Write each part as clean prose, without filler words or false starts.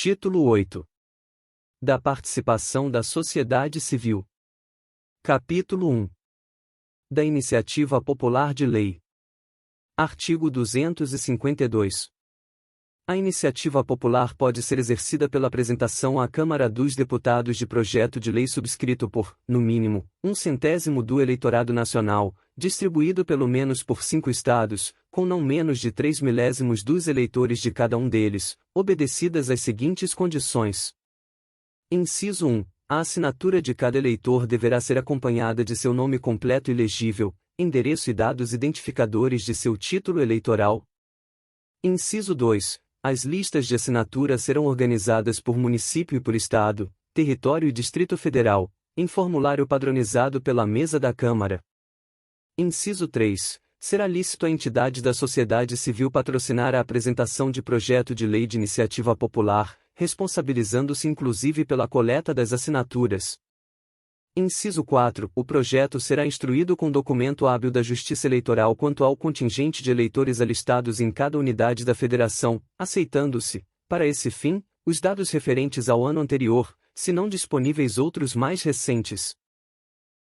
Título 8. Da participação da sociedade civil. Capítulo 1. Da iniciativa popular de lei. Artigo 252. A iniciativa popular pode ser exercida pela apresentação à Câmara dos Deputados de projeto de lei subscrito por, no mínimo, 1/100º do eleitorado nacional, distribuído pelo menos por 5 estados, com não menos de 3/1000 dos eleitores de cada um deles, obedecidas as seguintes condições. Inciso 1. A assinatura de cada eleitor deverá ser acompanhada de seu nome completo e legível, endereço e dados identificadores de seu título eleitoral. Inciso 2. As listas de assinatura serão organizadas por município e por estado, território e Distrito Federal, em formulário padronizado pela mesa da Câmara. Inciso 3. Será lícito à entidade da sociedade civil patrocinar a apresentação de projeto de lei de iniciativa popular, responsabilizando-se inclusive pela coleta das assinaturas. Inciso 4. O projeto será instruído com documento hábil da Justiça Eleitoral quanto ao contingente de eleitores alistados em cada unidade da Federação, aceitando-se, para esse fim, os dados referentes ao ano anterior, se não disponíveis outros mais recentes.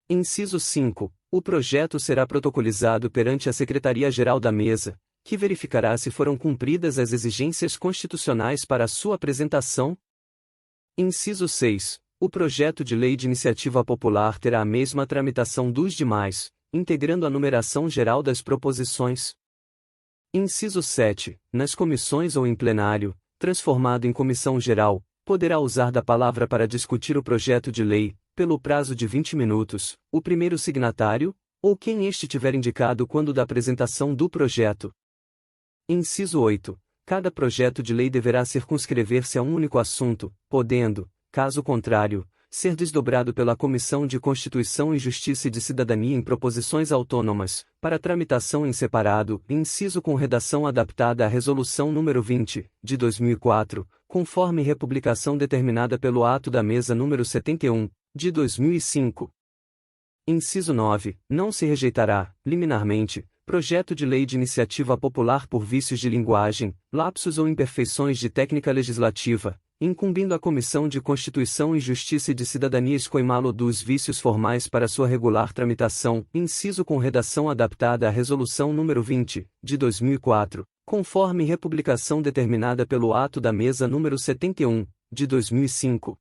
Inciso 5. O projeto será protocolizado perante a Secretaria-Geral da Mesa, que verificará se foram cumpridas as exigências constitucionais para a sua apresentação. Inciso 6. O projeto de lei de iniciativa popular terá a mesma tramitação dos demais, integrando a numeração geral das proposições. Inciso 7. Nas comissões ou em plenário, transformado em comissão geral, poderá usar da palavra para discutir o projeto de lei, pelo prazo de 20 minutos, o primeiro signatário, ou quem este tiver indicado quando da apresentação do projeto. Inciso 8. Cada projeto de lei deverá circunscrever-se a um único assunto, podendo, caso contrário, ser desdobrado pela Comissão de Constituição e Justiça e de Cidadania em proposições autônomas, para tramitação em separado, inciso com redação adaptada à Resolução nº 20, de 2004, conforme republicação determinada pelo ato da Mesa nº 71, de 2005. Inciso 9. Não se rejeitará, liminarmente, projeto de lei de iniciativa popular por vícios de linguagem, lapsos ou imperfeições de técnica legislativa, incumbindo a Comissão de Constituição e Justiça e de Cidadania escoimá-lo dos vícios formais para sua regular tramitação, inciso com redação adaptada à Resolução nº 20, de 2004, conforme republicação determinada pelo ato da Mesa nº 71, de 2005.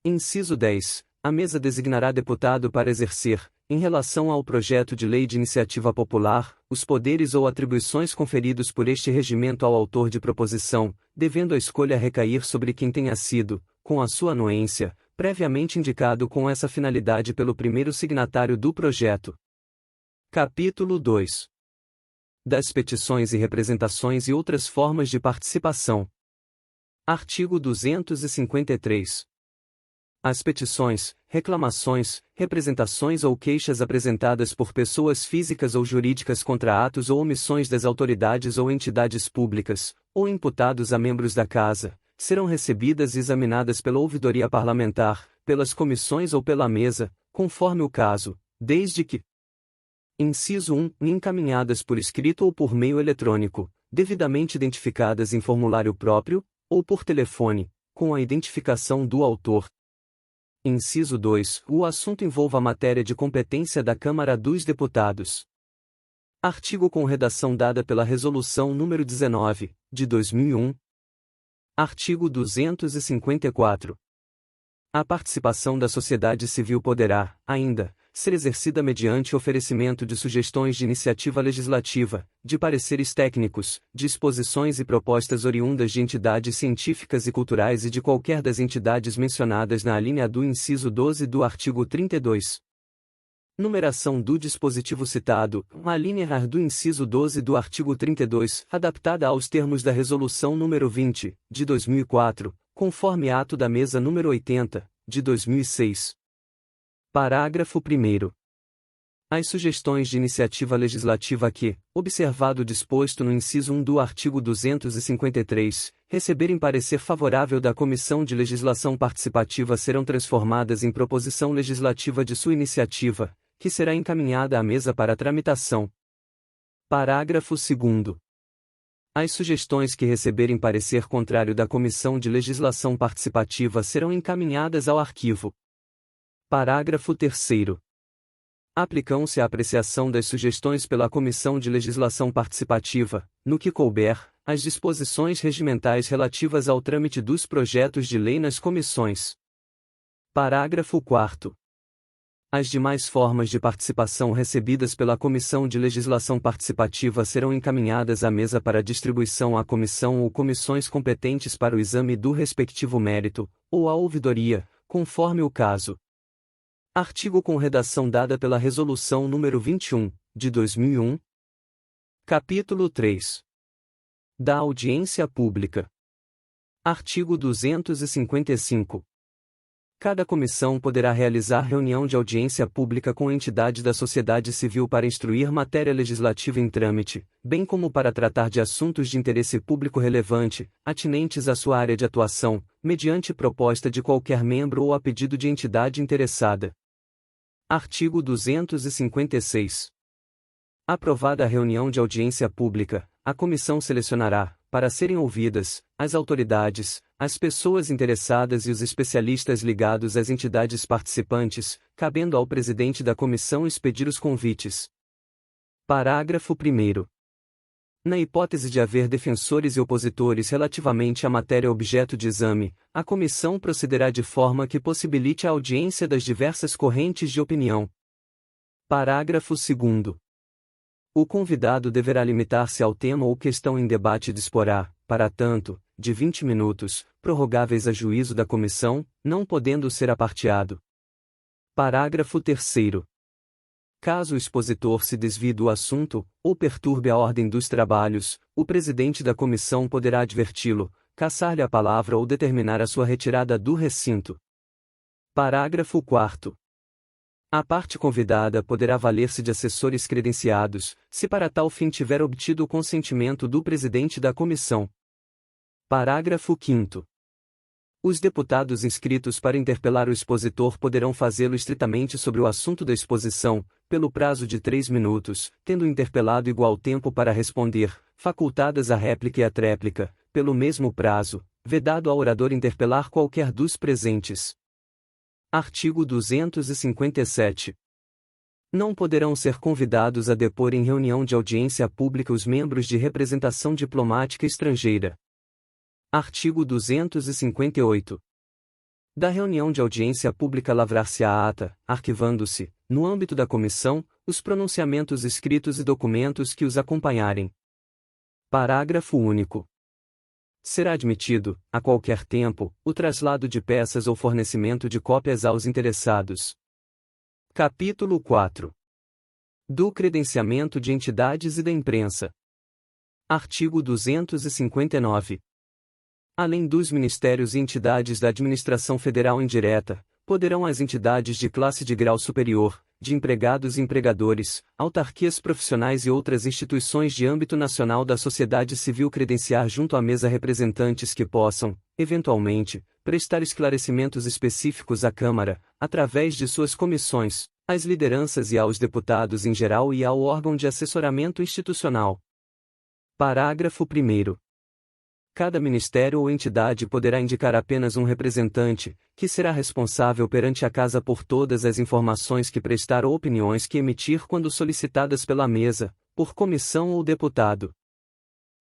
Inciso 10. A Mesa designará deputado para exercer, em relação ao projeto de lei de iniciativa popular, os poderes ou atribuições conferidos por este regimento ao autor de proposição, devendo a escolha recair sobre quem tenha sido, com a sua anuência, previamente indicado com essa finalidade pelo primeiro signatário do projeto. Capítulo 2. Das petições e representações e outras formas de participação. Artigo 253. As petições, reclamações, representações ou queixas apresentadas por pessoas físicas ou jurídicas contra atos ou omissões das autoridades ou entidades públicas, ou imputados a membros da Casa, serão recebidas e examinadas pela ouvidoria parlamentar, pelas comissões ou pela mesa, conforme o caso, desde que: Inciso 1. Encaminhadas por escrito ou por meio eletrônico, devidamente identificadas em formulário próprio, ou por telefone, com a identificação do autor. Inciso 2. O assunto envolva a matéria de competência da Câmara dos Deputados. Artigo com redação dada pela Resolução nº 19, de 2001. Artigo 254. A participação da sociedade civil poderá, ainda, ser exercida mediante oferecimento de sugestões de iniciativa legislativa, de pareceres técnicos, de exposições e propostas oriundas de entidades científicas e culturais e de qualquer das entidades mencionadas na alínea do inciso 12 do artigo 32. Numeração do dispositivo citado, a linha A do inciso 12 do artigo 32, adaptada aos termos da Resolução nº 20, de 2004, conforme ato da Mesa nº 80, de 2006. Parágrafo 1º. As sugestões de iniciativa legislativa que, observado o disposto no inciso 1 do artigo 253, receberem parecer favorável da Comissão de Legislação Participativa serão transformadas em proposição legislativa de sua iniciativa, que será encaminhada à mesa para tramitação. Parágrafo 2º. As sugestões que receberem parecer contrário da Comissão de Legislação Participativa serão encaminhadas ao arquivo. Parágrafo 3º. Aplicam-se à apreciação das sugestões pela Comissão de Legislação Participativa, no que couber, as disposições regimentais relativas ao trâmite dos projetos de lei nas comissões. Parágrafo 4º. As demais formas de participação recebidas pela Comissão de Legislação Participativa serão encaminhadas à mesa para distribuição à comissão ou comissões competentes para o exame do respectivo mérito, ou à ouvidoria, conforme o caso. Artigo com redação dada pela Resolução nº 21, de 2001. Capítulo 3. Da audiência pública. Artigo 255. Cada comissão poderá realizar reunião de audiência pública com entidade da sociedade civil para instruir matéria legislativa em trâmite, bem como para tratar de assuntos de interesse público relevante, atinentes à sua área de atuação, mediante proposta de qualquer membro ou a pedido de entidade interessada. Artigo 256. Aprovada a reunião de audiência pública, a comissão selecionará, para serem ouvidas, as autoridades, as pessoas interessadas e os especialistas ligados às entidades participantes, cabendo ao presidente da comissão expedir os convites. Parágrafo 1º. Na hipótese de haver defensores e opositores relativamente à matéria objeto de exame, a comissão procederá de forma que possibilite a audiência das diversas correntes de opinião. Parágrafo 2º. O convidado deverá limitar-se ao tema ou questão em debate e disporá, para tanto, de 20 minutos, prorrogáveis a juízo da comissão, não podendo ser aparteado. Parágrafo 3º. Caso o expositor se desvie do assunto, ou perturbe a ordem dos trabalhos, o presidente da comissão poderá adverti-lo, cassar-lhe a palavra ou determinar a sua retirada do recinto. Parágrafo 4º. A parte convidada poderá valer-se de assessores credenciados, se para tal fim tiver obtido o consentimento do presidente da comissão. Parágrafo 5º. Os deputados inscritos para interpelar o expositor poderão fazê-lo estritamente sobre o assunto da exposição, pelo prazo de 3 minutos, tendo o interpelado igual tempo para responder, facultadas a réplica e a tréplica, pelo mesmo prazo, vedado ao orador interpelar qualquer dos presentes. Artigo 257. Não poderão ser convidados a depor em reunião de audiência pública os membros de representação diplomática estrangeira. Artigo 258. Da reunião de audiência pública lavrar-se-á a ata, arquivando-se, no âmbito da comissão, os pronunciamentos escritos e documentos que os acompanharem. Parágrafo único. Será admitido, a qualquer tempo, o traslado de peças ou fornecimento de cópias aos interessados. Capítulo 4. Do credenciamento de entidades e da imprensa. Artigo 259. Além dos ministérios e entidades da administração federal indireta, poderão as entidades de classe de grau superior, de empregados e empregadores, autarquias profissionais e outras instituições de âmbito nacional da sociedade civil credenciar junto à mesa representantes que possam, eventualmente, prestar esclarecimentos específicos à Câmara, através de suas comissões, às lideranças e aos deputados em geral e ao órgão de assessoramento institucional. Parágrafo 1º. Cada ministério ou entidade poderá indicar apenas um representante, que será responsável perante a Casa por todas as informações que prestar ou opiniões que emitir quando solicitadas pela mesa, por comissão ou deputado.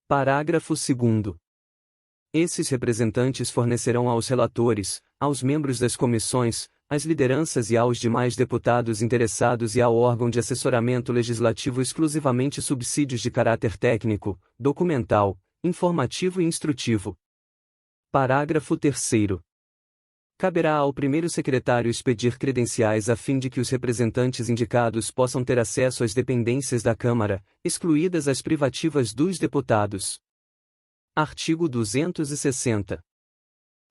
Parágrafo 2º. Esses representantes fornecerão aos relatores, aos membros das comissões, às lideranças e aos demais deputados interessados e ao órgão de assessoramento legislativo exclusivamente subsídios de caráter técnico, documental, informativo e instrutivo. Parágrafo 3º. Caberá ao primeiro secretário expedir credenciais a fim de que os representantes indicados possam ter acesso às dependências da Câmara, excluídas as privativas dos deputados. Artigo 260.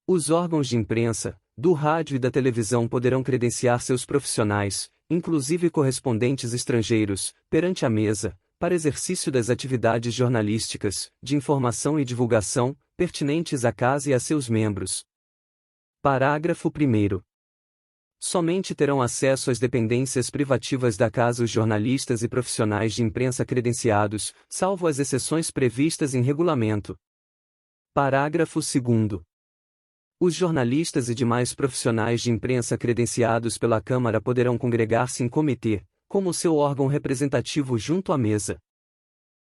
Os órgãos de imprensa, do rádio e da televisão poderão credenciar seus profissionais, inclusive correspondentes estrangeiros, perante a mesa, para exercício das atividades jornalísticas, de informação e divulgação, pertinentes à Casa e a seus membros. Parágrafo 1º. Somente terão acesso às dependências privativas da Casa os jornalistas e profissionais de imprensa credenciados, salvo as exceções previstas em regulamento. Parágrafo 2º. Os jornalistas e demais profissionais de imprensa credenciados pela Câmara poderão congregar-se em comitê, como seu órgão representativo junto à mesa.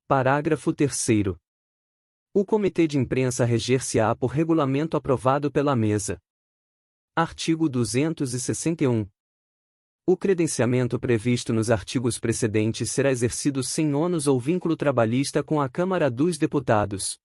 Parágrafo 3º. O Comitê de Imprensa reger-se-á por regulamento aprovado pela mesa. Artigo 261. O credenciamento previsto nos artigos precedentes será exercido sem ônus ou vínculo trabalhista com a Câmara dos Deputados.